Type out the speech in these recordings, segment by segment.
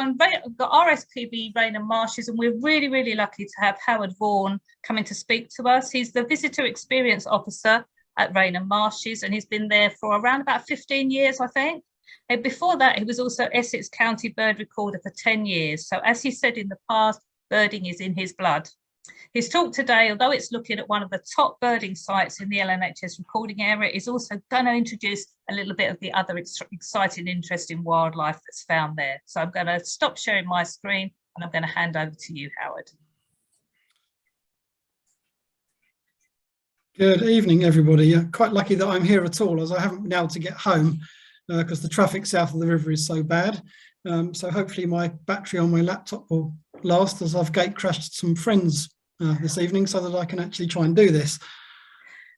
We've got RSPB Rainham Marshes, and we're really, really lucky to have Howard Vaughan coming to speak to us. He's the Visitor Experience Officer at Rainham Marshes, and he's been there for around about 15 years, I think. And before that, he was also Essex County Bird Recorder for 10 years. So as he said in the past, birding is in his blood. His talk today, although it's looking at one of the top birding sites in the LNHS recording area, is also going to introduce a little bit of the other exciting, interesting wildlife that's found there. So I'm going to stop sharing my screen and I'm going to hand over to you, Howard. Good evening, everybody. Quite lucky that I'm here at all, as I haven't been able to get home because the traffic south of the river is so bad. So hopefully my battery on my laptop will last, as I've gate crashed some friends this evening so that I can actually try and do this.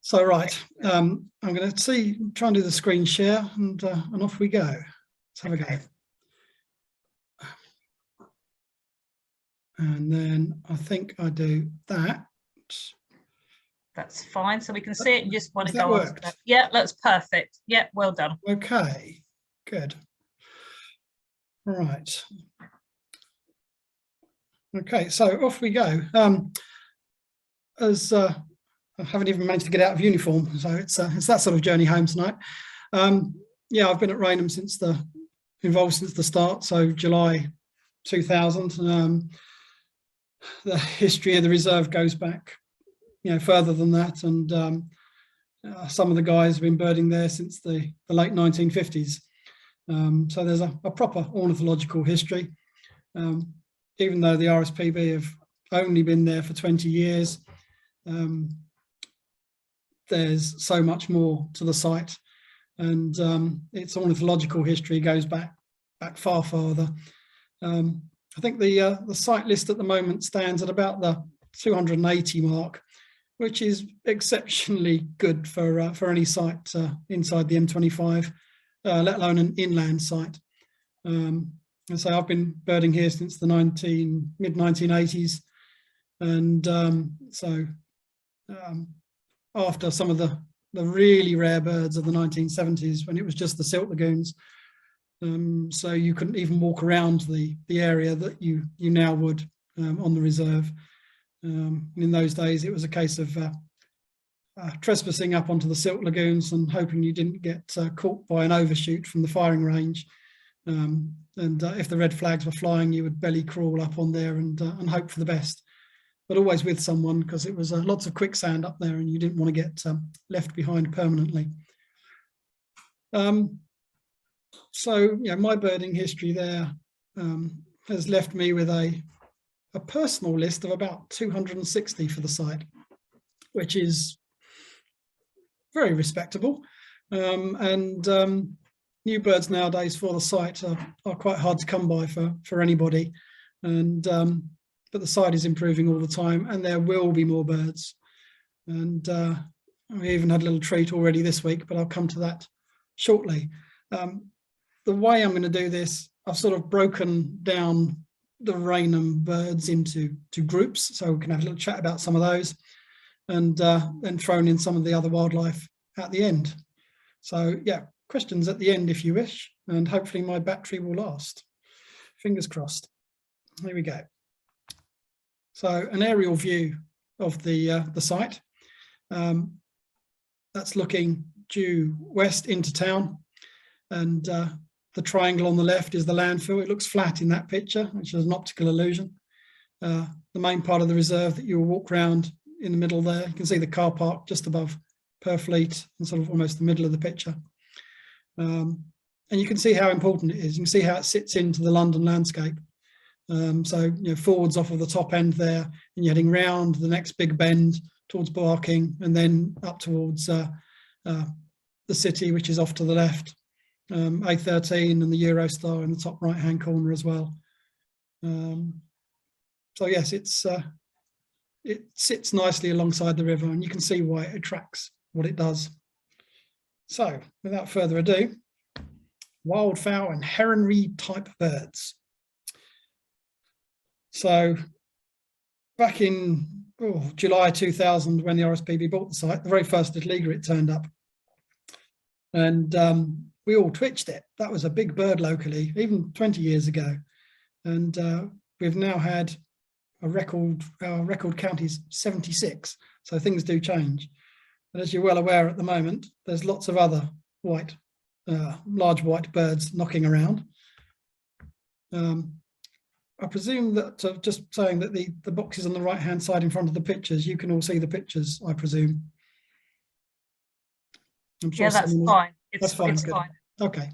So right, I'm going to try and do the screen share, and off we go. Let's have a go. And then I think I do that. That's fine. So we can see it. You just want to go on. Worked? Yeah, that's perfect. Yeah, well done. Okay, good. All right. Okay, so off we go. As I haven't even managed to get out of uniform, so it's that sort of journey home tonight. Yeah, I've been at Rainham involved since the start, so July 2000. The history of the reserve goes back, further than that, and some of the guys have been birding there since the late 1950s. So there's a proper ornithological history. Even though the RSPB have only been there for 20 years, there's so much more to the site, and its ornithological history goes back far farther. I think the site list at the moment stands at about the 280 mark, which is exceptionally good for any site inside the M25, let alone an inland site. And so I've been birding here since the mid-1980s, and after some of the really rare birds of the 1970s, when it was just the silt lagoons, so you couldn't even walk around the area that you now would on the reserve. In those days, it was a case of trespassing up onto the silt lagoons and hoping you didn't get caught by an overshoot from the firing range. And if the red flags were flying, you would belly crawl up on there and hope for the best, but always with someone, because it was lots of quicksand up there and you didn't want to get left behind permanently. So my birding history there has left me with a personal list of about 260 for the site, which is very respectable. New birds nowadays for the site are quite hard to come by for anybody, and but the site is improving all the time, and there will be more birds. And we even had a little treat already this week, but I'll come to that shortly. The way I'm going to do this, I've sort of broken down the Rainham birds into groups, so we can have a little chat about some of those, and then thrown in some of the other wildlife at the end. So yeah, questions at the end if you wish, and hopefully my battery will last. Fingers crossed. Here we go. So an aerial view of the site. That's looking due west into town, and the triangle on the left is the landfill. It looks flat in that picture, which is an optical illusion. The main part of the reserve that you'll walk around in the middle there, you can see the car park just above Purfleet and sort of almost the middle of the picture. And you can see how important it is. You can see how it sits into the London landscape. So forwards off of the top end there, and you're heading round the next big bend towards Barking, and then up towards the city, which is off to the left. A13 and the Eurostar in the top right hand corner as well. So yes, it sits nicely alongside the river, and you can see why it attracts what it does. So without further ado, wildfowl and heronry type birds. So back in July 2000, when the RSPB bought the site, the very first little egret turned up, and we all twitched it. That was a big bird locally, even 20 years ago. and we've now had our record count is 76. So things do change. But as you're well aware at the moment, there's lots of other white, large white birds knocking around. I presume that just saying that the boxes on the right hand side in front of the pictures, you can all see the pictures, I presume. I'm sure yeah, that's fine. That's fine. It's Good. fine. Okay.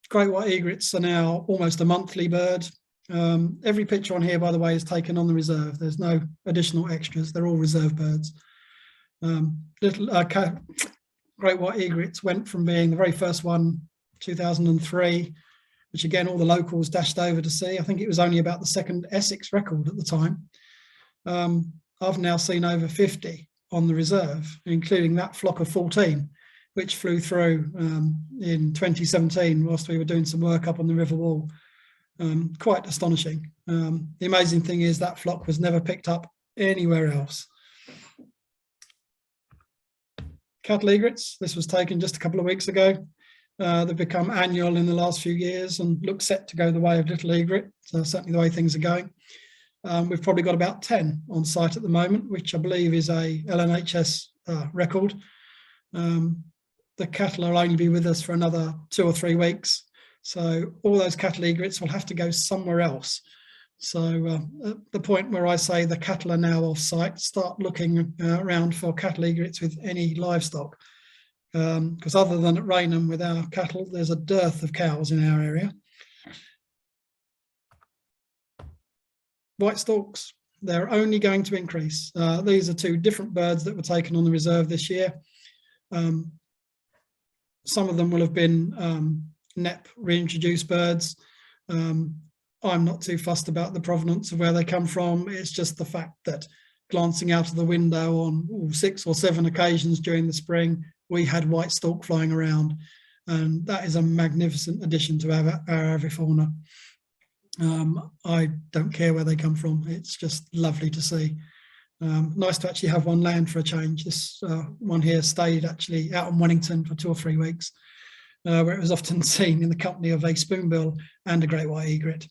Great white egrets are now almost a monthly bird. Every picture on here, by the way, is taken on the reserve. There's no additional extras. They're all reserve birds. Great white egrets went from being the very first one, 2003, which again, all the locals dashed over to see. I think it was only about the second Essex record at the time. I've now seen over 50 on the reserve, including that flock of 14, which flew through in 2017 whilst we were doing some work up on the River Wall. Quite astonishing. The amazing thing is that flock was never picked up anywhere else. Cattle egrets, this was taken just a couple of weeks ago. They've become annual in the last few years and look set to go the way of little egret. So certainly the way things are going. We've probably got about 10 on site at the moment, which I believe is a LNHS record. The cattle will only be with us for another 2 or 3 weeks. So all those cattle egrets will have to go somewhere else. So at the point where I say the cattle are now off site, start looking around for cattle egrets with any livestock. Because other than at Rainham with our cattle, there's a dearth of cows in our area. White storks, they're only going to increase. These are 2 different birds that were taken on the reserve this year. Some of them will have been NEP reintroduced birds. I'm not too fussed about the provenance of where they come from. It's just the fact that glancing out of the window on 6 or 7 occasions during the spring, we had white stork flying around, and that is a magnificent addition to our avifauna. I don't care where they come from. It's just lovely to see. Nice to actually have one land for a change. This one here stayed actually out in Wellington for 2 or 3 weeks, where it was often seen in the company of a spoonbill and a great white egret.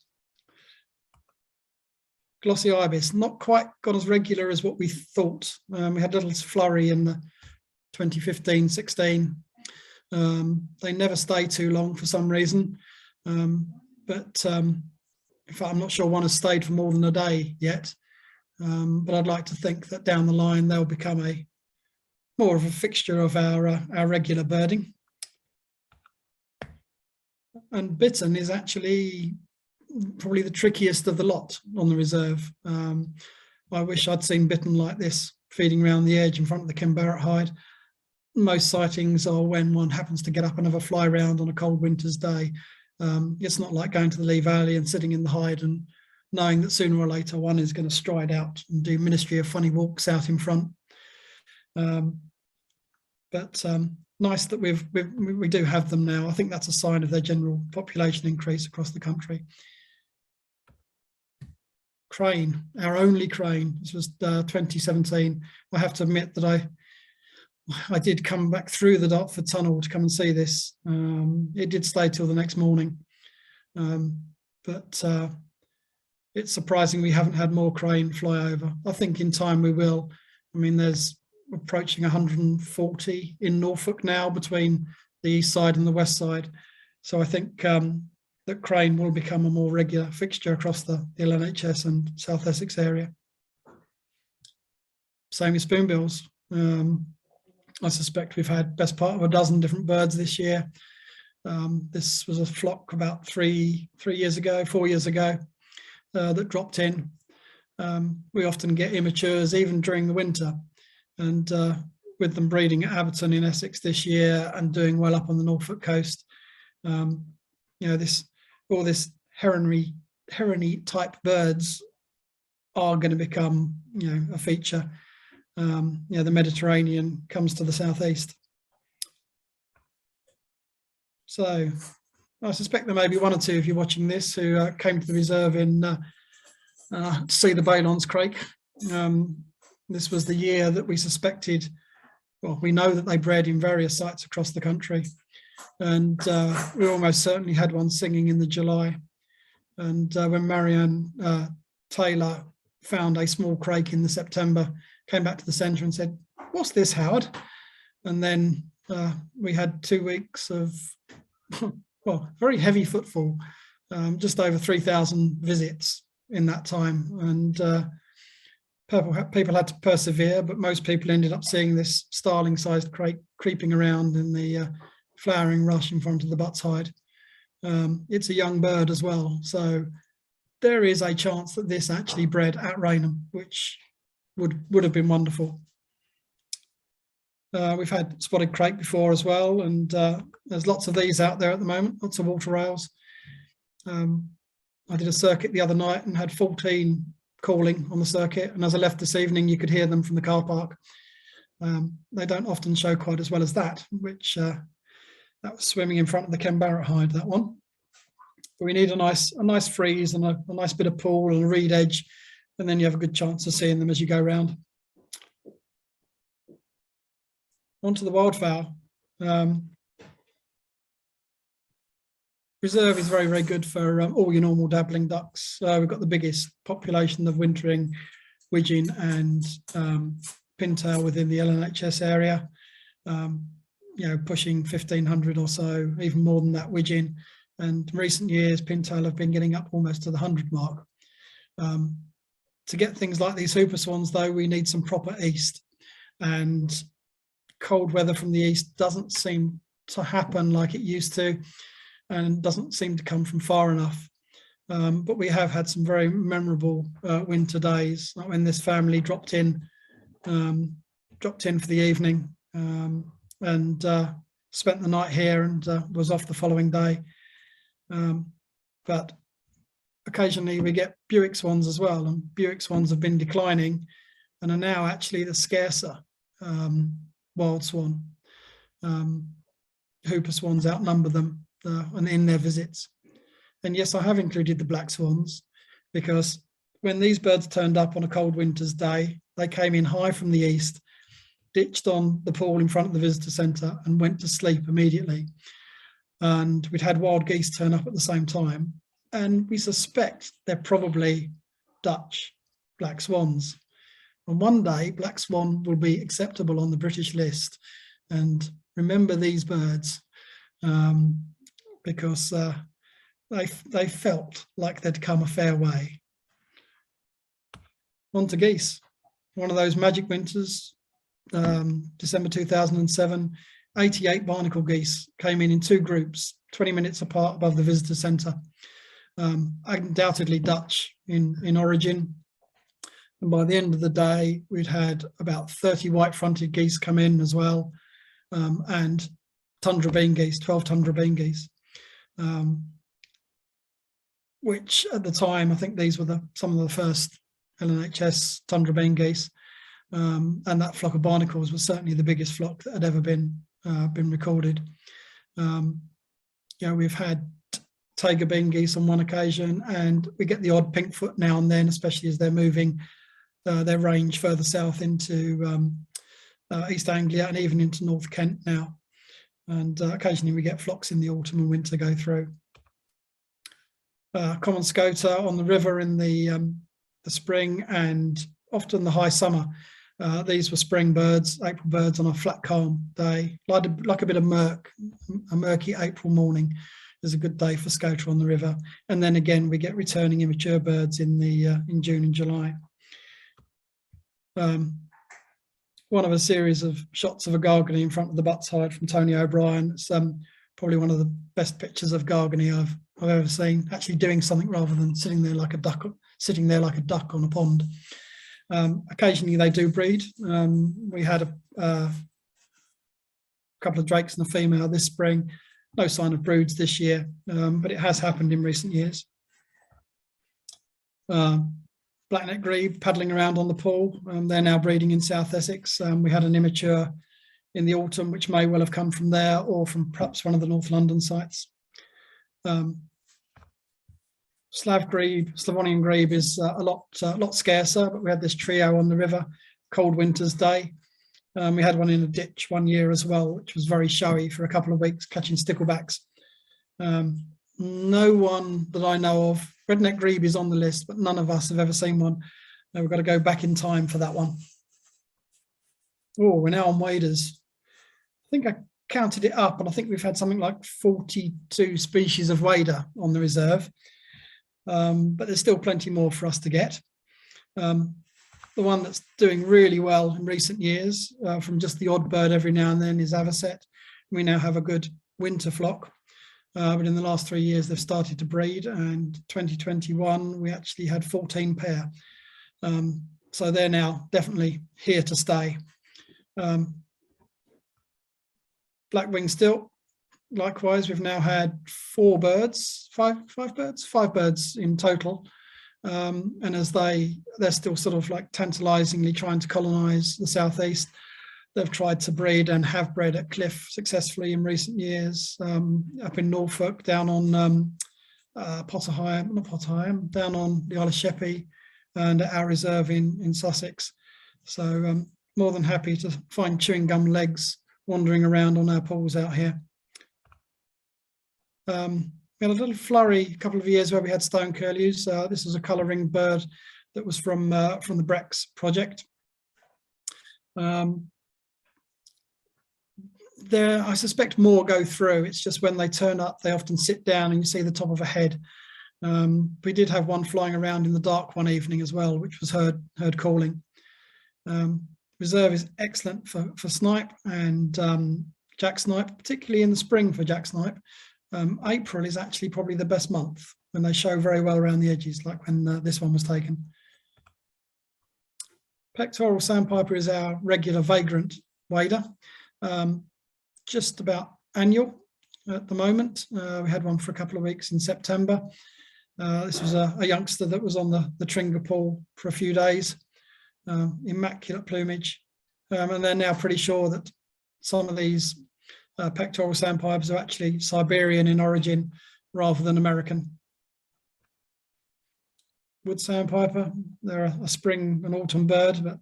Glossy ibis, not quite got as regular as what we thought. We had a little flurry in the 2015-16. They never stay too long for some reason, but in fact, I'm not sure one has stayed for more than a day yet. But I'd like to think that down the line they'll become more of a fixture of our regular birding. And bittern is actually probably the trickiest of the lot on the reserve. I wish I'd seen bittern like this feeding around the edge in front of the Kenbarrat hide. Most sightings are when one happens to get up and have a fly round on a cold winter's day. It's not like going to the Lee Valley and sitting in the hide and knowing that sooner or later one is going to stride out and do Ministry of Funny walks out in front. But nice that we do have them now. I think that's a sign of their general population increase across the country. Crane, our only crane. This was 2017. I have to admit that I did come back through the Dartford Tunnel to come and see this. It did stay till the next morning, but it's surprising we haven't had more crane fly over. I think in time we will. I mean, there's approaching 140 in Norfolk now between the east side and the west side. So I think that crane will become a more regular fixture across the LNHS and South Essex area. Same with spoonbills. I suspect we've had best part of a dozen different birds this year. This was a flock about 4 years ago that dropped in. We often get immatures even during the winter, and with them breeding at Aberton in Essex this year and doing well up on the Norfolk coast, all this herony type birds are going to become a feature. The Mediterranean comes to the southeast. So I suspect there may be 1 or 2 of you watching this who came to the reserve to see the Balon's crake. This was the year that we suspected, well, we know that they bred in various sites across the country, and we almost certainly had one singing in the July. And when Marianne Taylor found a small crake in the September, came back to the centre and said, "What's this, Howard?" And then we had 2 weeks of, well, very heavy footfall, just over 3,000 visits in that time. And people had to persevere, but most people ended up seeing this starling-sized crake creeping around in the flowering rush in front of the Butts Hide. It's a young bird as well, so there is a chance that this actually bred at Rainham, which would have been wonderful. We've had spotted crake before as well, and there's lots of these out there at the moment, lots of water rails. I did a circuit the other night and had 14 calling on the circuit, and as I left this evening you could hear them from the car park. They don't often show quite as well as that, which that was swimming in front of the Canberra hide, that one. But we need a nice freeze and a nice bit of pool and a reed edge, and then you have a good chance of seeing them as you go round. On to the wildfowl. Reserve is very, very good for all your normal dabbling ducks. We've got the biggest population of wintering widgeon and pintail within the LNHS area. You know, pushing 1,500 or so, even more than that widgeon. And in recent years, pintail have been getting up almost to the 100 mark. To get things like these hooper swans, though, we need some proper east. And cold weather from the east doesn't seem to happen like it used to, and doesn't seem to come from far enough. But we have had some very memorable winter days, like when this family dropped in for the evening and spent the night here and was off the following day. But occasionally we get Buick swans as well, and Buick swans have been declining and are now actually the scarcer wild swan. Hooper swans outnumber them and in their visits. And yes, I have included the black swans, because when these birds turned up on a cold winter's day, they came in high from the east, ditched on the pool in front of the visitor centre and went to sleep immediately. And we'd had wild geese turn up at the same time, and we suspect they're probably Dutch black swans. And one day black swan will be acceptable on the British list. And remember these birds, because they felt like they'd come a fair way. On to geese. One of those magic winters, December 2007, 88 barnacle geese came in 2 groups, 20 minutes apart above the visitor centre. Undoubtedly Dutch in origin. And by the end of the day, we'd had about 30 white-fronted geese come in as well, and tundra bean geese, 12 tundra bean geese, which at the time, I think these were some of the first LNHS tundra bean geese, and that flock of barnacles was certainly the biggest flock that had ever been recorded. You know, we've had tiger bean geese on one occasion, and we get the odd pinkfoot now and then, especially as they're moving their range further south into East Anglia and even into North Kent now. And occasionally we get flocks in the autumn and winter go through. Common scoter on the river in the spring and often the high summer. These were spring birds, April birds on a flat, calm day, like a bit of murk. A murky April morning is a good day for scoter on the river. And then again, we get returning immature birds in June and July. One of a series of shots of a Garganey in front of the Butts Hide from Tony O'Brien. It's probably one of the best pictures of Garganey I've ever seen, actually doing something rather than sitting there like a duck on a pond. Occasionally they do breed. We had a couple of drakes and a female this spring. No sign of broods this year, but it has happened in recent years. Blackneck grebe paddling around on the pool. They're now breeding in South Essex. We had an immature in the autumn, which may well have come from there or from perhaps one of the North London sites. Slavonian grebe is a lot scarcer, but we had this trio on the river, cold winter's day. We had one in a ditch one year as well, which was very showy for a couple of weeks, catching sticklebacks. No one that I know of Redneck grebe is on the list, but none of us have ever seen one. We've got to go back in time for that one. Oh, we're now on waders. I think I counted it up, and I think we've had something like 42 species of wader on the reserve, but there's still plenty more for us to get. The one that's doing really well in recent years, from just the odd bird every now and then, is avocet. We now have a good winter flock, but in the last 3 years they've started to breed, and 2021 we actually had 14 pair. So they're now definitely here to stay. Black-winged stilt, likewise, we've now had five birds in total. And as they're still sort of like tantalizingly trying to colonize the southeast, they've tried to breed and have bred at Cliff successfully in recent years, up in Norfolk, down on down on the Isle of Sheppey, and at our reserve in Sussex. So more than happy to find chewing gum legs wandering around on our pools out here. We had a little flurry a couple of years where we had stone curlews. This was a colouring bird that was from the Brex project. There, I suspect more go through. It's just when they turn up, they often sit down and you see the top of a head. We did have one flying around in the dark one evening as well, which was heard calling. Reserve is excellent for snipe and jack snipe, particularly in the spring for jack snipe. April is actually probably the best month when they show very well around the edges, like when this one was taken. Pectoral sandpiper is our regular vagrant wader, just about annual at the moment. We had one for a couple of weeks in September. This was a youngster that was on the Tringa pool for a few days. Immaculate plumage, and they're now pretty sure that some of these pectoral sandpipers are actually Siberian in origin rather than American. Wood sandpiper, they're a spring and autumn bird, but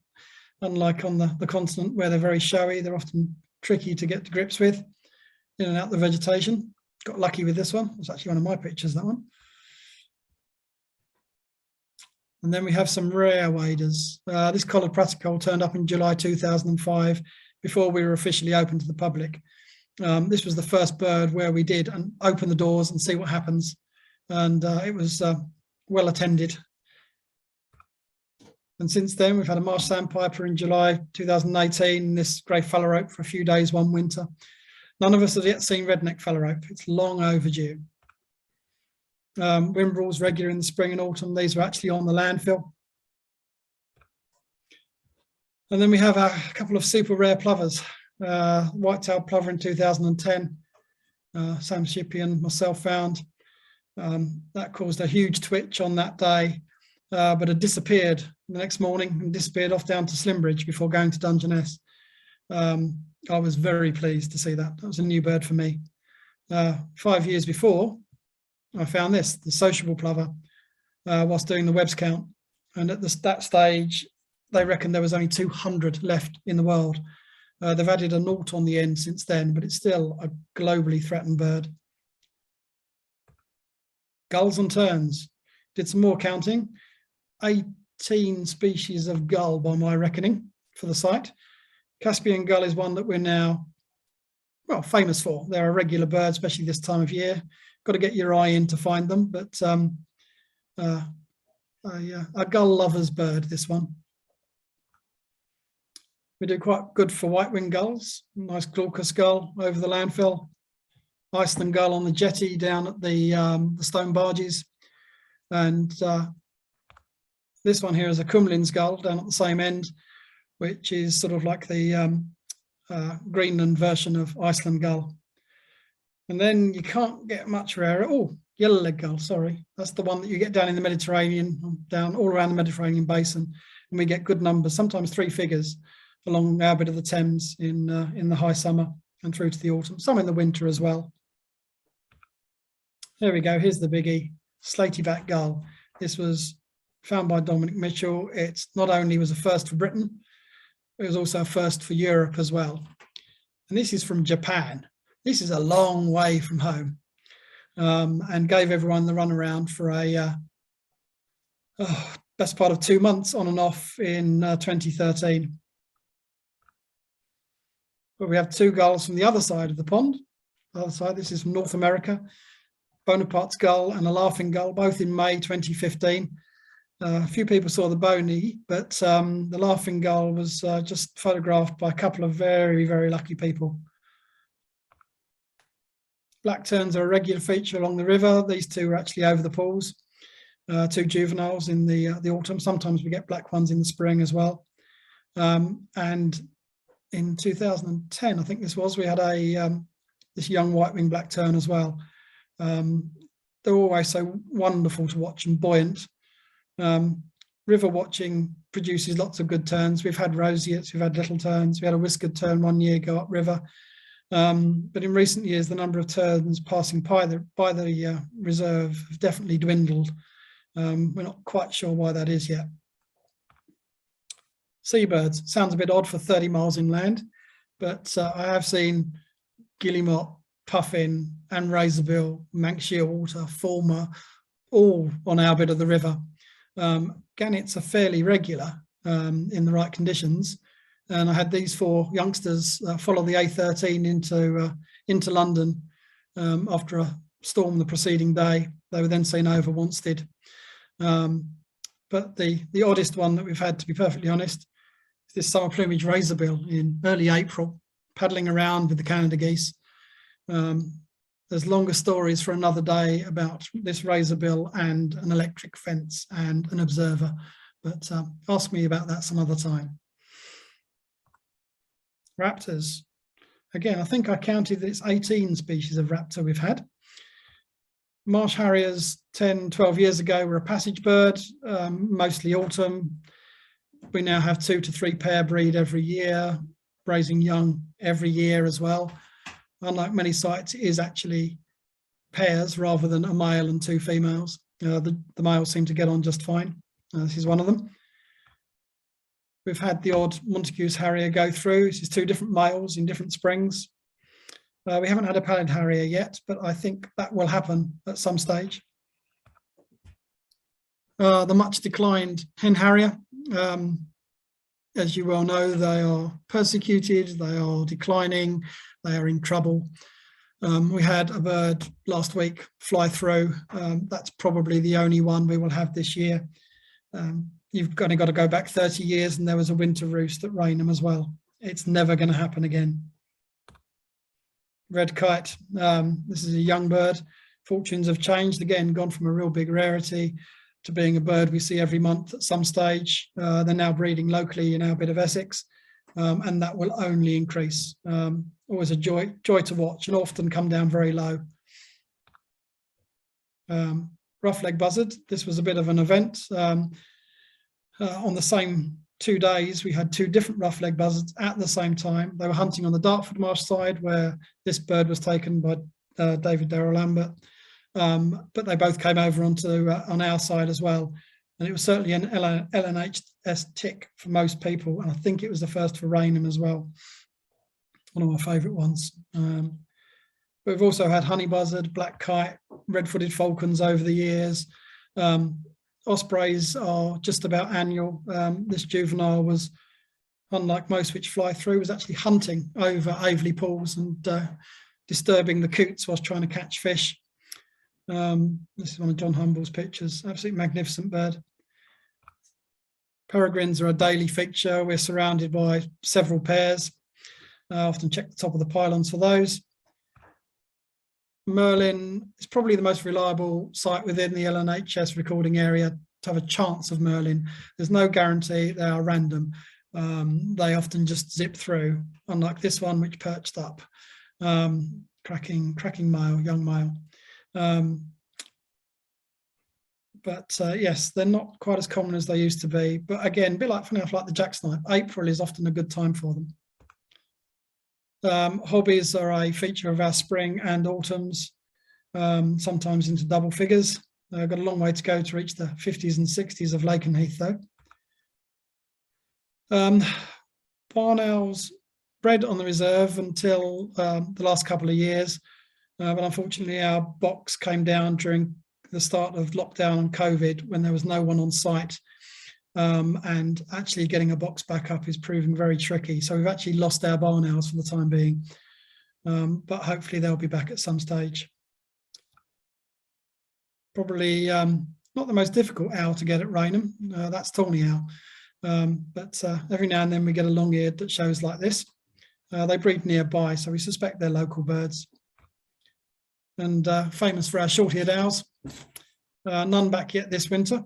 unlike on the continent where they're very showy, they're often tricky to get to grips with in and out the vegetation. Got lucky with this one. It's actually one of my pictures, that one. And then we have some rare waders. This collared praticole turned up in July 2005, before we were officially open to the public. This was the first bird where we did and open the doors and see what happens. And it was well attended. And since then, we've had a marsh sandpiper in July 2018, and this grey phalarope for a few days one winter. None of us have yet seen redneck phalarope. It's long overdue. Wimbrels regular in the spring and autumn. These are actually on the landfill. And then we have a couple of super rare plovers. White-tailed plover in 2010. Sam Shippey and myself found. That caused a huge twitch on that day, but it disappeared the next morning and disappeared off down to Slimbridge before going to Dungeness. I was very pleased to see that. That was a new bird for me. 5 years before, I found this, the sociable plover, whilst doing the Webb's count. And at that stage, they reckon there was only 200 left in the world. They've added a naught on the end since then, but it's still a globally threatened bird. Gulls and terns. Did some more counting. 18 species of gull by my reckoning for the site. Caspian gull is one that we're now, well, famous for. They're a regular bird, especially this time of year. Got to get your eye in to find them, but a gull lover's bird, this one. We do quite good for white-winged gulls. Nice glaucous gull over the landfill. Iceland gull on the jetty down at the stone barges. And this one here is a Cumlin's gull down at the same end, which is sort of like the Greenland version of Iceland gull. And then you can't get much rarer. Oh, yellow-legged gull, sorry. That's the one that you get down in the Mediterranean, down all around the Mediterranean basin. And we get good numbers, sometimes 3 figures, along our bit of the Thames in the high summer and through to the autumn, some in the winter as well. There we go, here's the biggie, slaty back gull. This was found by Dominic Mitchell. It's not only was a first for Britain, it was also a first for Europe as well. And this is from Japan. This is a long way from home, and gave everyone the runaround for a best part of 2 months on and off in 2013. But we have 2 gulls from the other side of the pond. The other side, this is from North America, Bonaparte's gull and a laughing gull, both in May 2015. A few people saw the bony, but the laughing gull was just photographed by a couple of very, very lucky people. Black terns are a regular feature along the river. These 2 are actually over the pools, 2 juveniles in the autumn. Sometimes we get black ones in the spring as well. And in 2010, I think this was, we had this young white-winged black tern as well. They're always so wonderful to watch and buoyant. River watching produces lots of good terns. We've had roseates, we've had little terns, we had a whiskered tern one year go upriver. But in recent years, the number of terns passing by the reserve have definitely dwindled. We're not quite sure why that is yet. Seabirds, sounds a bit odd for 30 miles inland, but I have seen guillemot, puffin and razorbill, Manx shearwater, fulmar, all on our bit of the river. Gannets are fairly regular in the right conditions, and I had these 4 youngsters follow the A13 into London after a storm the preceding day. They were then seen over Wanstead. But the oddest one that we've had, to be perfectly honest, is this summer plumage razorbill in early April, paddling around with the Canada geese. There's longer stories for another day about this razorbill and an electric fence and an observer, but ask me about that some other time. Raptors. Again, I think I counted that it's 18 species of raptor we've had. Marsh harriers 10, 12 years ago were a passage bird, mostly autumn. We now have 2 to 3 pair breed every year, raising young every year as well. Unlike many sites, it is actually pairs rather than a male and 2 females. The males seem to get on just fine. This is one of them. We've had the odd Montague's harrier go through. This is 2 different males in different springs. We haven't had a pallid harrier yet, but I think that will happen at some stage. The much declined hen harrier. As you well know, they are persecuted, they are declining, they are in trouble. We had a bird last week fly through. That's probably the only one we will have this year. You've only got to go back 30 years and there was a winter roost at Rainham as well. It's never going to happen again. Red kite, this is a young bird. Fortunes have changed, again, gone from a real big rarity to being a bird we see every month at some stage. They're now breeding locally in our bit of Essex, and that will only increase. Always a joy to watch and often come down very low. Rough-legged buzzard, this was a bit of an event. On the same 2 days, we had 2 different rough-legged buzzards at the same time. They were hunting on the Dartford Marsh side, where this bird was taken by David Darrell Lambert. But they both came over on our side as well. And it was certainly an LNHS tick for most people. And I think it was the first for Rainham as well. One of my favourite ones. But we've also had honey buzzard, black kite, red-footed falcons over the years. Ospreys are just about annual. This juvenile was, unlike most which fly through, was actually hunting over Aveley pools and disturbing the coots whilst trying to catch fish. This is one of John Humble's pictures. Absolutely magnificent bird. Peregrines are a daily feature. We're surrounded by several pairs. I often check the top of the pylons for those. Merlin is probably the most reliable site within the LNHS recording area to have a chance of Merlin. There's no guarantee, they are random. They often just zip through, unlike this one which perched up. Cracking male, young male. Yes, they're not quite as common as they used to be. But again, a bit like, funny enough, like the jacksnipe, April is often a good time for them. Hobbies are a feature of our spring and autumns, sometimes into double figures. Got a long way to go to reach the 50s and 60s of Lake and Heath though. Barn owls bred on the reserve until the last couple of years, but unfortunately our box came down during the start of lockdown and COVID, when there was no one on site, and actually getting a box back up is proving very tricky. So we've actually lost our barn owls for the time being, but hopefully they'll be back at some stage. Probably not the most difficult owl to get at Rainham, that's tawny owl, but every now and then we get a long-eared that shows like this. They breed nearby, so we suspect they're local birds. And famous for our short-eared owls. None back yet this winter.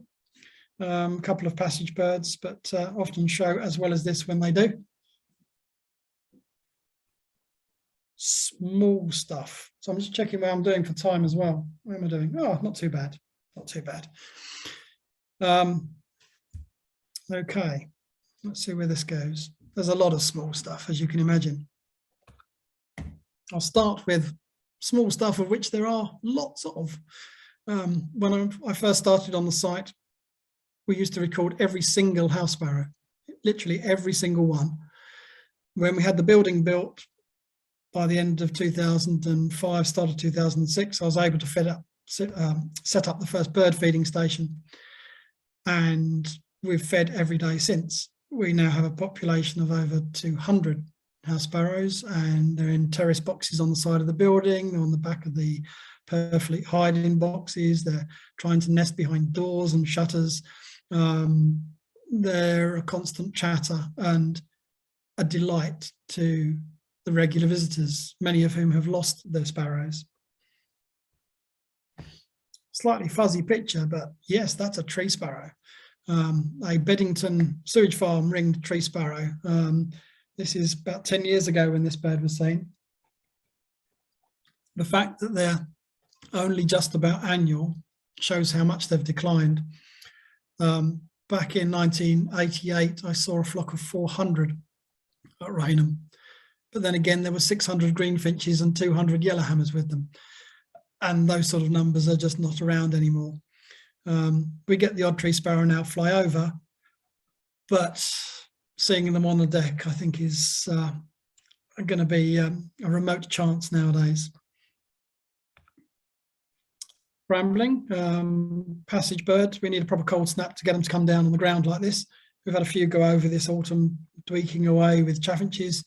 A couple of passage birds, but often show as well as this when they do. Small stuff. So I'm just checking where I'm doing for time as well. Where am I doing? Oh, not too bad. Not too bad. Okay, let's see where this goes. There's a lot of small stuff, as you can imagine. I'll start with small stuff, of which there are lots of. When I first started on the site, we used to record every single house sparrow, literally every single one. When we had the building built by the end of 2005, start of 2006, I was able to set up the first bird feeding station, and we've fed every day since. We now have a population of over 200 house sparrows, and they're in terrace boxes on the side of the building, they're on the back of the perfectly hiding boxes, they're trying to nest behind doors and shutters. They're a constant chatter and a delight to the regular visitors, many of whom have lost their sparrows. Slightly fuzzy picture, but yes, that's a tree sparrow. A Beddington sewage farm ringed tree sparrow. This is about 10 years ago when this bird was seen. The fact that they're only just about annual shows how much they've declined. Back in 1988, I saw a flock of 400 at Rainham. But then again, there were 600 greenfinches and 200 yellowhammers with them. And those sort of numbers are just not around anymore. We get the odd tree sparrow now fly over, but seeing them on the deck, I think, is going to be a remote chance nowadays. Rambling, passage birds, we need a proper cold snap to get them to come down on the ground like this. We've had a few go over this autumn, tweaking away with chaffinches.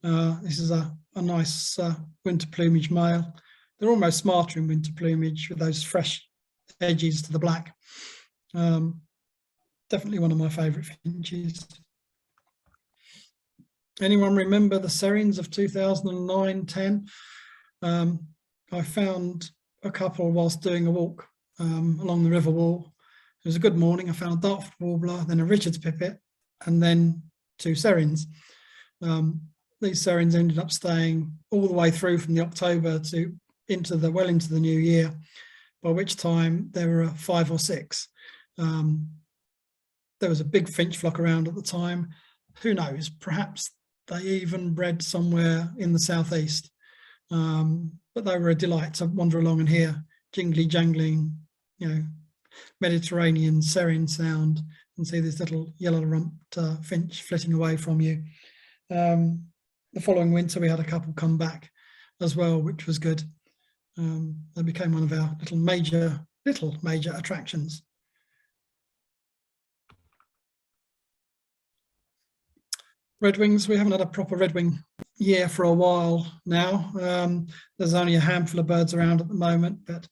This is a nice winter plumage male. They're almost smarter in winter plumage with those fresh edges to the black. Definitely one of my favourite finches. Anyone remember the Serines of 2009-10? I found a couple whilst doing a walk along the river wall. It was a good morning. I found a Dartford warbler, then a Richard's pipit, and then 2 Serines. These Serines ended up staying all the way through from the October to into the new year, by which time there were 5 or 6. There was a big finch flock around at the time. Who knows, perhaps they even bred somewhere in the southeast. But they were a delight to wander along and hear jingly jangling, Mediterranean serine sound, and see this little yellow-rumped finch flitting away from you. The following winter we had a couple come back as well, which was good. They became one of our little major attractions. Redwings, we haven't had a proper redwing year for a while now. There's only a handful of birds around at the moment, but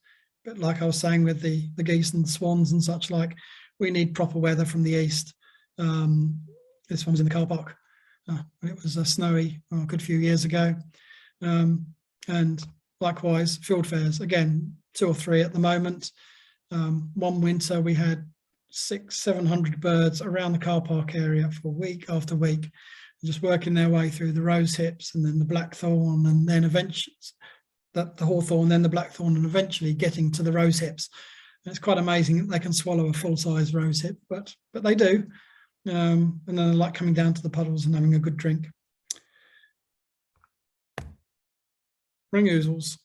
like I was saying with the geese and the swans and such like, we need proper weather from the east. This one was in the car park. It was snowy a good few years ago. And likewise, field fairs, again, 2 or 3 at the moment. One winter we had 600-700 birds around the car park area for week after week, just working their way through the rose hips and then the blackthorn, and then eventually the hawthorn, then the blackthorn, and eventually getting to the rose hips. And it's quite amazing that they can swallow a full-size rose hip, but they do. And then they like coming down to the puddles and having a good drink. Ring ouzels.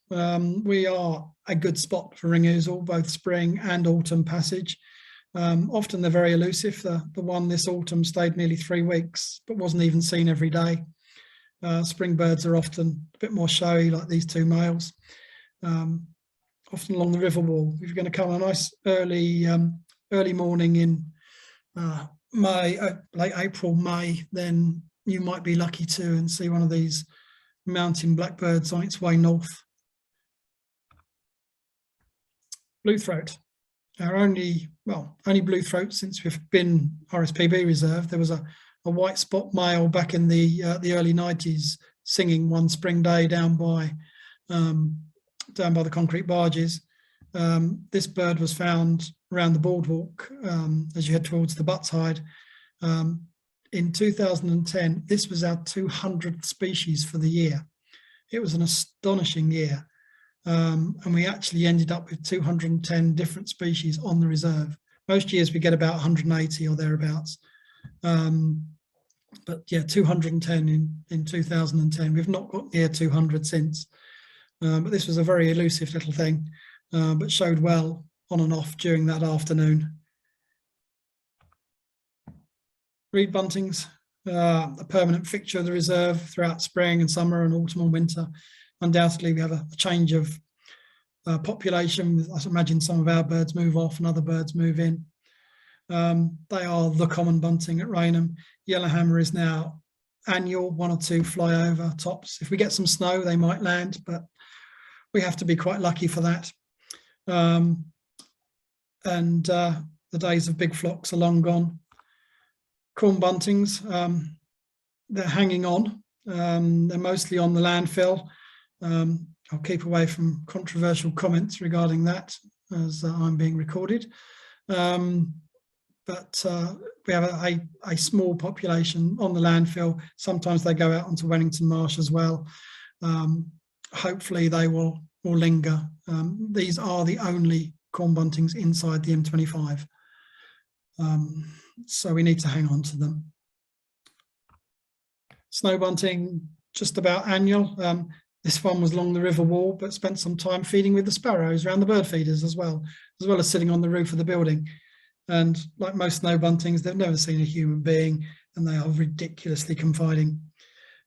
We are a good spot for ring ouzel, both spring and autumn passage. Often they're very elusive. The one this autumn stayed nearly 3 weeks, but wasn't even seen every day. Spring birds are often a bit more showy, like these 2 males. often along the river wall. If you're going to come a nice early morning in May, late April, May, then you might be lucky to and see one of these mountain blackbirds on its way north. Blue throat. Our only blue throat since we've been RSPB reserve. There was a white spot male back in the early 90s singing one spring day down by the concrete barges. This bird was found around the boardwalk as you head towards the Buttside. In 2010, this was our 200th species for the year. It was an astonishing year. And we actually ended up with 210 different species on the reserve. Most years we get about 180 or thereabouts. But yeah, 210 in 2010. We've not got near 200 since. But this was a very elusive little thing, but showed well on and off during that afternoon. Reed buntings, a permanent fixture of the reserve throughout spring and summer and autumn and winter. Undoubtedly, we have a change of population. I imagine some of our birds move off and other birds move in. They are the common bunting at Rainham. Yellowhammer is now annual, 1 or 2 fly over tops. If we get some snow, they might land, but we have to be quite lucky for that. The days of big flocks are long gone. Corn buntings, they're hanging on. They're mostly on the landfill. I'll keep away from controversial comments regarding that as I'm being recorded. But we have a small population on the landfill. Sometimes they go out onto Wennington Marsh as well. Hopefully they will linger. These are the only corn buntings inside the M25. So we need to hang on to them. Snow bunting, just about annual. This one was along the river wall, but spent some time feeding with the sparrows around the bird feeders as well as sitting on the roof of the building. And like most snow buntings, they've never seen a human being, and they are ridiculously confiding.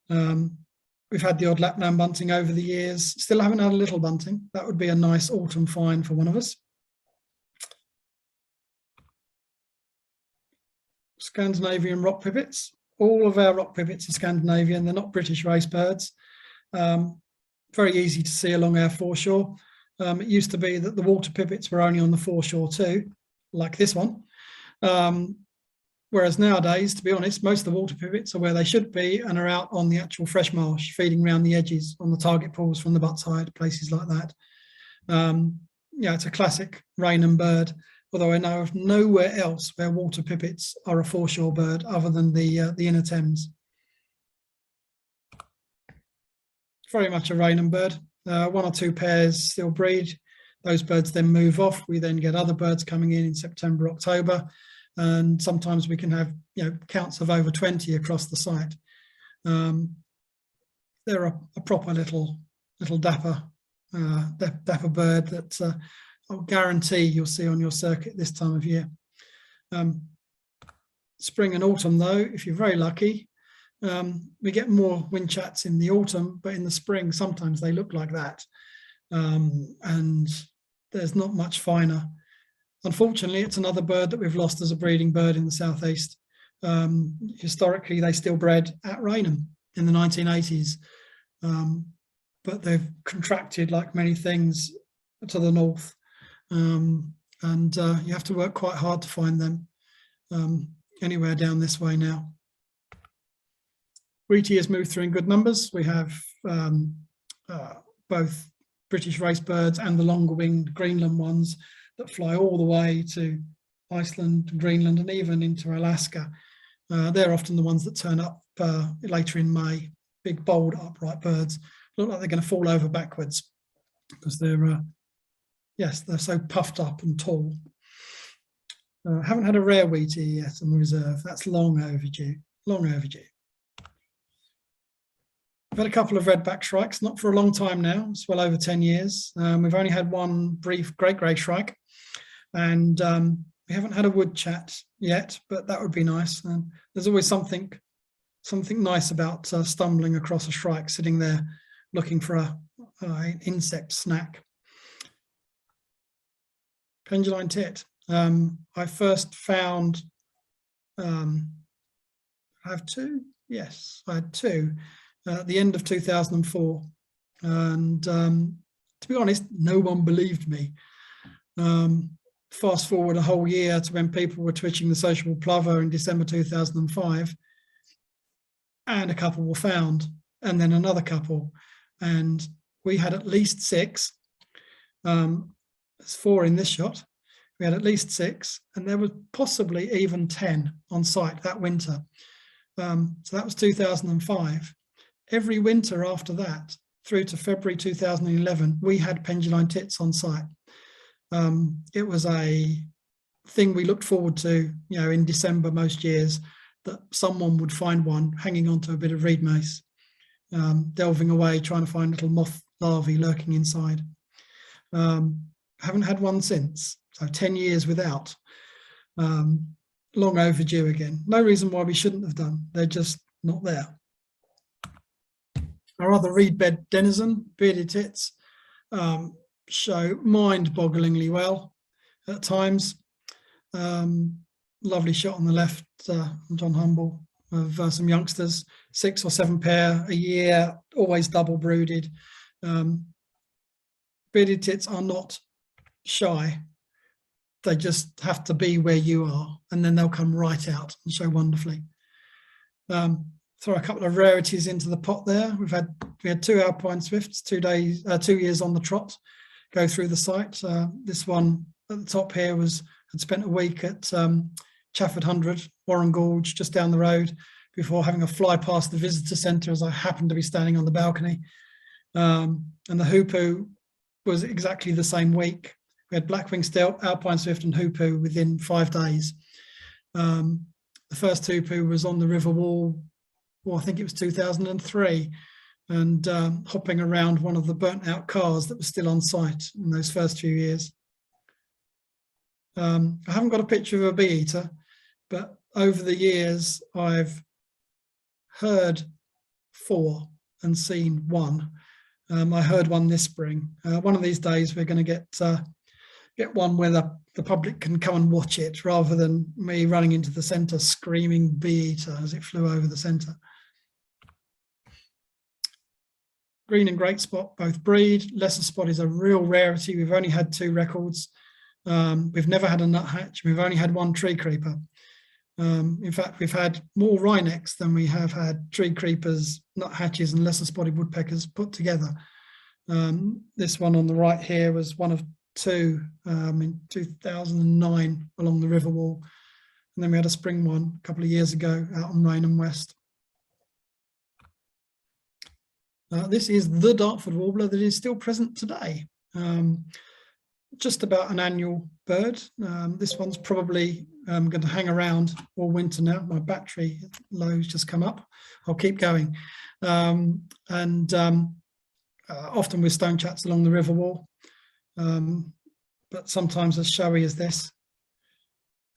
We've had the odd Lapland bunting over the years. Still haven't had a little bunting. That would be a nice autumn find for one of us. Scandinavian rock pipits. All of our rock pipits are Scandinavian. They're not British race birds. Very easy to see along our foreshore. It used to be that the water pipits were only on the foreshore too, like this one. Whereas nowadays, to be honest, most of the water pipits are where they should be and are out on the actual fresh marsh, feeding around the edges on the target pools from the Buttside, places like that. Yeah, it's a classic Rainham bird, although I know of nowhere else where water pipits are a foreshore bird other than the inner Thames. Very much a Rainham bird. 1 or 2 pairs still breed. Those birds then move off. We then get other birds coming in September, October, and sometimes we can have counts of over 20 across the site. They're a proper little dapper bird that I'll guarantee you'll see on your circuit this time of year. Spring and autumn, though, if you're very lucky, we get more wind chats in the autumn, but in the spring sometimes they look like that, and there's not much finer. Unfortunately, it's another bird that we've lost as a breeding bird in the southeast. Historically, they still bred at Rainham in the 1980s, but they've contracted like many things to the north, and you have to work quite hard to find them anywhere down this way now. Wheatie has moved through in good numbers. We have both British race birds and the longer-winged Greenland ones that fly all the way to Iceland, Greenland, and even into Alaska. They're often the ones that turn up later in May. Big, bold, upright birds. Look like they're going to fall over backwards because they're, yes, they're so puffed up and tall. Haven't had a rare Wheatie yet on the reserve. That's long overdue, long overdue. We've had a couple of redback shrikes, not for a long time now. It's well over 10 years. We've only had one brief great grey shrike, and we haven't had a wood chat yet, but that would be nice. There's always something nice about stumbling across a shrike sitting there looking for an insect snack. Penduline tit. I first found, I have two, yes, I had two at the end of 2004. And to be honest, no one believed me. Fast forward a whole year to when people were twitching the sociable plover in December 2005, and a couple were found, and then another couple, and we had at least six. There's four in this shot. We had at least six, and there was possibly even 10 on site that winter. So that was 2005. Every winter after that, through to February 2011, we had penduline tits on site. It was a thing we looked forward to, you know, in December most years, that someone would find one hanging onto a bit of reed mace, delving away, trying to find little moth larvae lurking inside. Haven't had one since, so 10 years without. Long overdue again. No reason why we shouldn't have done. They're just not there. Our other reed bed denizen, bearded tits, show mind-bogglingly well at times. Lovely shot on the left, John Humble, of some youngsters, 6 or 7 pair a year, always double brooded. Bearded tits are not shy. They just have to be where you are, and then they'll come right out and show wonderfully. Throw a couple of rarities into the pot there. We had 2 alpine swifts, 2 years on the trot, go through the site. This one at the top here had spent a week at Chafford 100, Warren Gorge, just down the road, before having a fly past the visitor centre as I happened to be standing on the balcony. And the hoopoo was exactly the same week. We had black-winged stilt, alpine swift and hoopoo within 5 days. The first hoopoo was on the River Wall, well, I think it was 2003, and hopping around one of the burnt out cars that was still on site in those first few years. I haven't got a picture of a bee eater, but over the years I've heard 4 and seen 1. I heard one this spring. One of these days we're going to get one where the public can come and watch it, rather than me running into the centre screaming bee eater as it flew over the centre. Green and great spot both breed. Lesser spot is a real rarity. We've only had 2 records. We've never had a nuthatch. We've only had 1 tree creeper. In fact, we've had more wrynecks than we have had tree creepers, nuthatches and lesser spotted woodpeckers put together. This one on the right here was one of 2 in 2009 along the River Wall. And then we had a spring one a couple of years ago out on Rainham West. This is the Dartford warbler that is still present today. Just about an annual bird. This one's probably going to hang around all winter now. My battery low's just come up. I'll keep going. Often with stone chats along the River Wall, but sometimes as showy as this.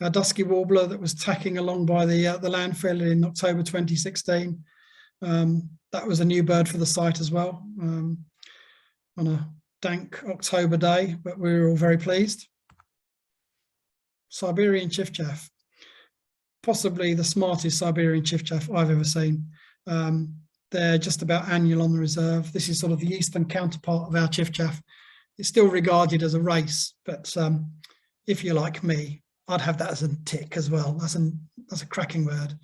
A dusky warbler that was tacking along by the landfill in October 2016. That was a new bird for the site as well, on a dank October day, but we were all very pleased. Siberian chiffchaff, possibly the smartest Siberian chiffchaff I've ever seen. They're just about annual on the reserve. This is sort of the eastern counterpart of our chiffchaff. It's still regarded as a race, but if you're like me, I'd have that as a tick as well. That's a cracking word.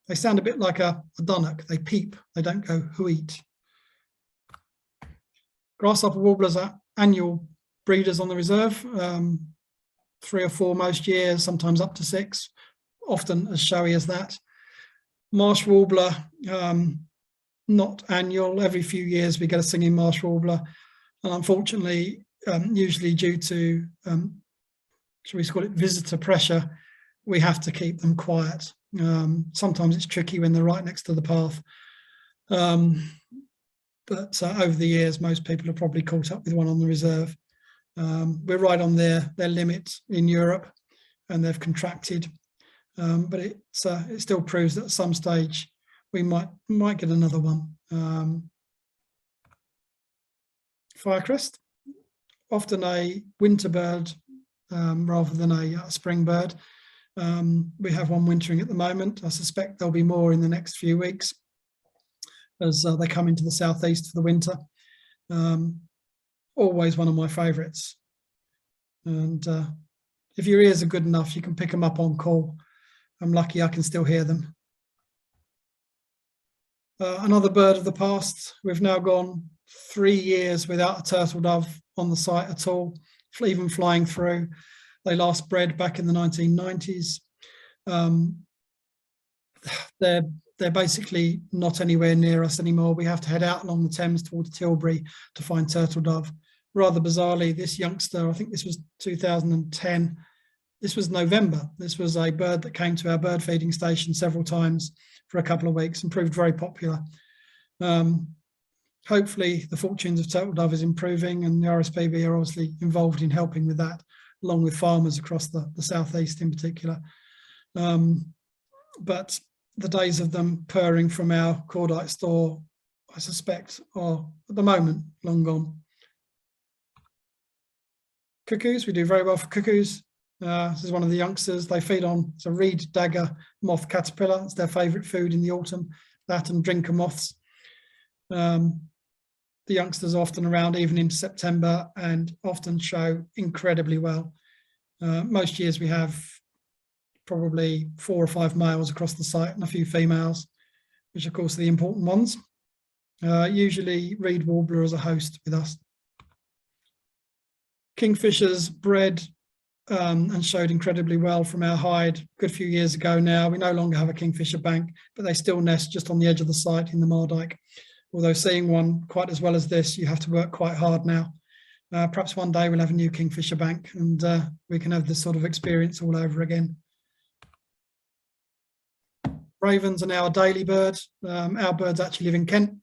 They sound a bit like a dunnock. They peep, they don't go hooeet. Grasshopper warblers are annual breeders on the reserve, 3 or 4 most years, sometimes up to 6, often as showy as that. Marsh warbler, not annual. Every few years we get a singing marsh warbler, and unfortunately, usually due to, shall we call it, visitor pressure, we have to keep them quiet. Sometimes it's tricky when they're right next to the path. But over the years, most people have probably caught up with one on the reserve. We're right on their limit in Europe, and they've contracted. But it still proves that at some stage we might get another one. Firecrest, often a winter bird rather than a spring bird. We have one wintering at the moment. I suspect there'll be more in the next few weeks as they come into the southeast for the winter. Always one of my favourites. And if your ears are good enough, you can pick them up on call. I'm lucky I can still hear them. Another bird of the past. We've now gone 3 years without a turtle dove on the site at all, even flying through. They last bred back in the 1990s. They're basically not anywhere near us anymore. We have to head out along the Thames towards Tilbury to find turtle dove. Rather bizarrely, this youngster, I think this was 2010, this was November. This was a bird that came to our bird feeding station several times for a couple of weeks and proved very popular. Hopefully the fortunes of turtle dove is improving, and the RSPB are obviously involved in helping with that, along with farmers across the southeast in particular. But the days of them purring from our cordite store, I suspect, are at the moment long gone. Cuckoos, we do very well for cuckoos. This is one of the youngsters. They feed on, it's a reed dagger moth caterpillar. It's their favourite food in the autumn, that and drinker moths. The youngsters are often around even in September and often show incredibly well. Most years we have probably 4 or 5 males across the site and a few females, which of course are the important ones. Usually reed warbler as a host with us. Kingfishers bred and showed incredibly well from our hide a good few years ago now. We no longer have a kingfisher bank, but they still nest just on the edge of the site in the Mardyke. Although seeing one quite as well as this, you have to work quite hard now. Perhaps one day we'll have a new kingfisher bank and we can have this sort of experience all over again. Ravens are now a daily bird. Our birds actually live in Kent.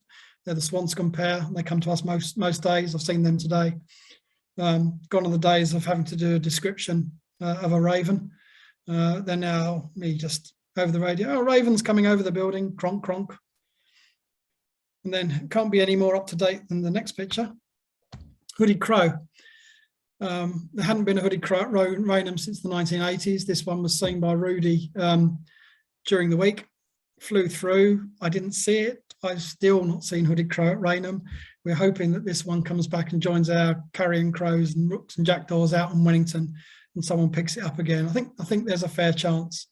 They're the Swanscombe pair. They come to us most days. I've seen them today. Gone are the days of having to do a description of a raven. They're now me just over the radio. Oh, raven's coming over the building, cronk, cronk. And then it can't be any more up to date than the next picture. Hooded crow. There hadn't been a hooded crow at Rainham since the 1980s. This one was seen by Rudy during the week. Flew through. I didn't see it. I've still not seen hooded crow at Rainham. We're hoping that this one comes back and joins our carrion crows and rooks and jackdaws out in Wellington, and someone picks it up again. I think there's a fair chance.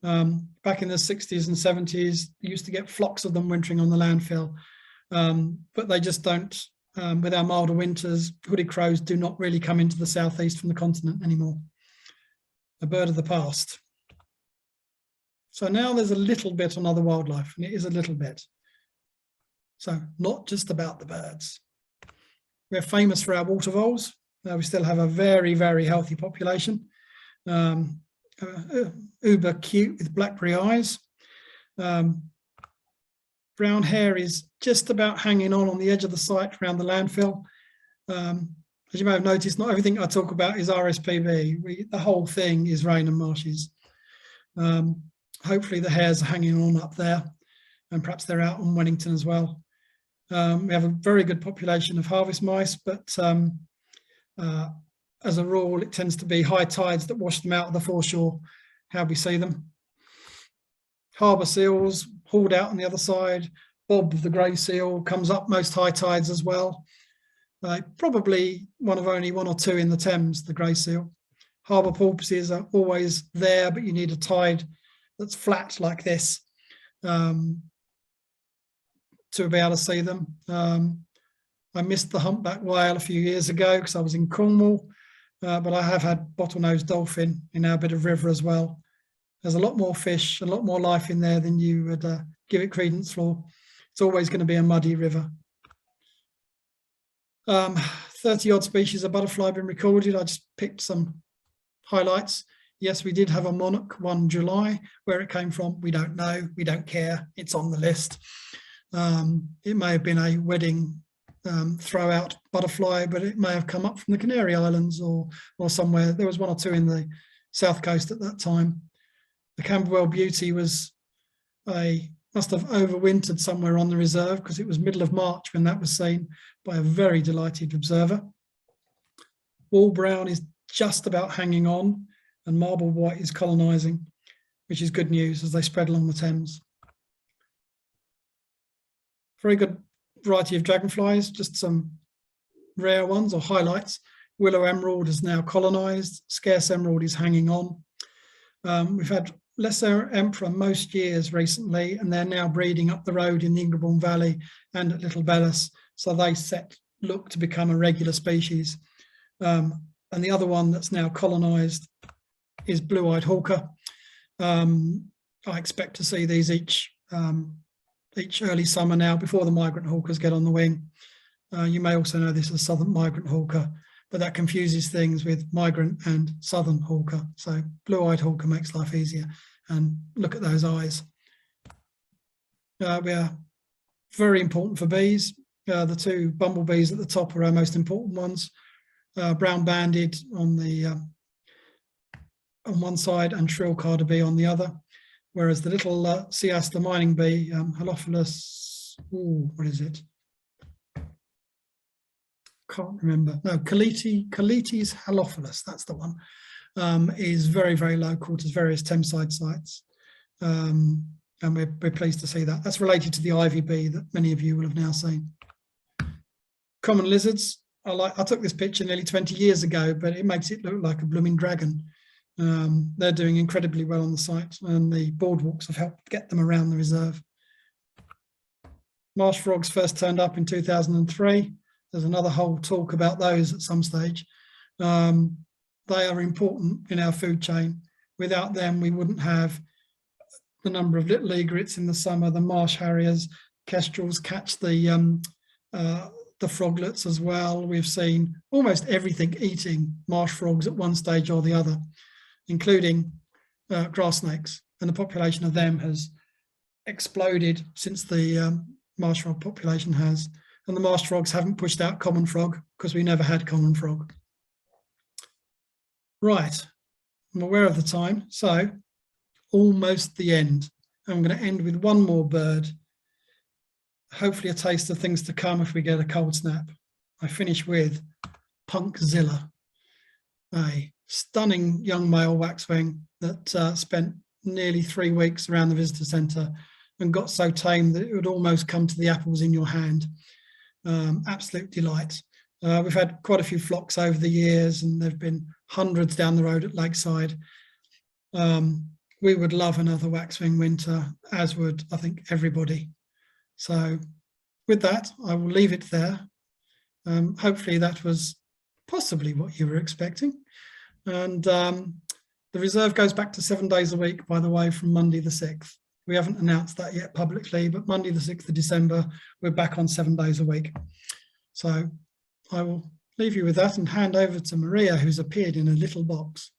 Back in the 60s and 70s, you used to get flocks of them wintering on the landfill, but they just don't. With our milder winters, hooded crows do not really come into the southeast from the continent anymore. A bird of the past. So now there's a little bit on other wildlife, and it is a little bit. So not just about the birds. We're famous for our water voles. We still have a very, very healthy population. Uber cute with blackberry eyes. Brown hair is just about hanging on the edge of the site around the landfill. As you may have noticed, not everything I talk about is RSPB. The whole thing is Rainham Marshes. Hopefully the hares are hanging on up there, and perhaps they're out on Wellington as well. We have a very good population of harvest mice, but as a rule, it tends to be high tides that wash them out of the foreshore, how we see them. Harbour seals hauled out on the other side. Bob the grey seal comes up most high tides as well. Probably one of only 1 or 2 in the Thames, the grey seal. Harbour porpoises are always there, but you need a tide that's flat like this to be able to see them. I missed the humpback whale a few years ago because I was in Cornwall, but I have had bottlenose dolphin in our bit of river as well. There's a lot more fish, a lot more life in there than you would give it credence for. It's always going to be a muddy river. 30 odd species of butterfly have been recorded. I just picked some highlights. Yes, we did have a monarch 1 July. Where it came from, we don't know. We don't care. It's on the list. It may have been a wedding throw out butterfly, but it may have come up from the Canary Islands or somewhere. There was 1 or 2 in the south coast at that time. The Camberwell Beauty must have overwintered somewhere on the reserve because it was middle of March when that was seen by a very delighted observer. Wall brown is just about hanging on, and marble white is colonising, which is good news as they spread along the Thames. Very good variety of dragonflies, just some rare ones or highlights. Willow emerald is now colonised, scarce emerald is hanging on. We've had lesser emperor most years recently, and they're now breeding up the road in the Ingrebourne Valley and at Little Bellis, so they look to become a regular species. And the other one that's now colonised is blue-eyed hawker. I expect to see these each early summer now, before the migrant hawkers get on the wing. You may also know this as southern migrant hawker, but that confuses things with migrant and southern hawker. So blue-eyed hawker makes life easier. And look at those eyes. We are very important for bees. The two bumblebees at the top are our most important ones. Brown-banded on one side and shrill carder bee on the other, whereas the little sea aster mining bee, Halophilus, what is it? Can't remember. No, Caletes halophilus, that's the one, is very, very local to various Thameside sites. And we're pleased to see that. That's related to the ivy bee that many of you will have now seen. Common lizards. I took this picture nearly 20 years ago, but it makes it look like a blooming dragon. They're doing incredibly well on the site, and the boardwalks have helped get them around the reserve. Marsh frogs first turned up in 2003. There's another whole talk about those at some stage. They are important in our food chain. Without them, we wouldn't have the number of little egrets in the summer. The marsh harriers, kestrels catch the froglets as well. We've seen almost everything eating marsh frogs at one stage or the other, including grass snakes. And the population of them has exploded since the marsh frog population has. And the marsh frogs haven't pushed out common frog because we never had common frog. Right, I'm aware of the time, so almost the end. I'm going to end with one more bird, hopefully a taste of things to come if we get a cold snap. I finish with Punkzilla, a stunning young male waxwing that spent nearly 3 weeks around the visitor centre and got so tame that it would almost come to the apples in your hand. Absolute delight. We've had quite a few flocks over the years, and there've been hundreds down the road at Lakeside. We would love another waxwing winter, as would, I think, everybody. So with that, I will leave it there. Hopefully that was possibly what you were expecting. And the reserve goes back to 7 days a week, by the way, from Monday the 6th. We haven't announced that yet publicly, but Monday the 6th of December, we're back on 7 days a week. So I will leave you with that and hand over to Maria, who's appeared in a little box.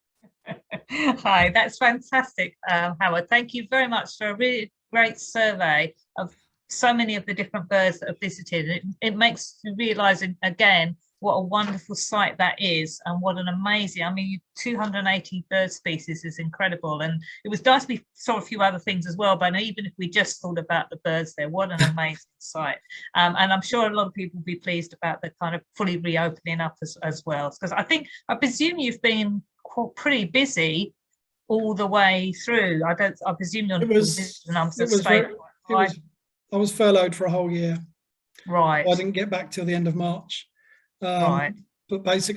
Hi, that's fantastic, Howard. Thank you very much for a really great survey of so many of the different birds that have visited. It makes you realise again what a wonderful site that is, and what an amazing, I mean, 280 bird species is incredible. And it was nice we saw a few other things as well, but even if we just thought about the birds there, what an amazing site. And I'm sure a lot of people will be pleased about the kind of fully reopening up as well, because I presume you've been pretty busy all the way through. I presume you're I was furloughed for a whole year. Right. I didn't get back till the end of March. Right. But basically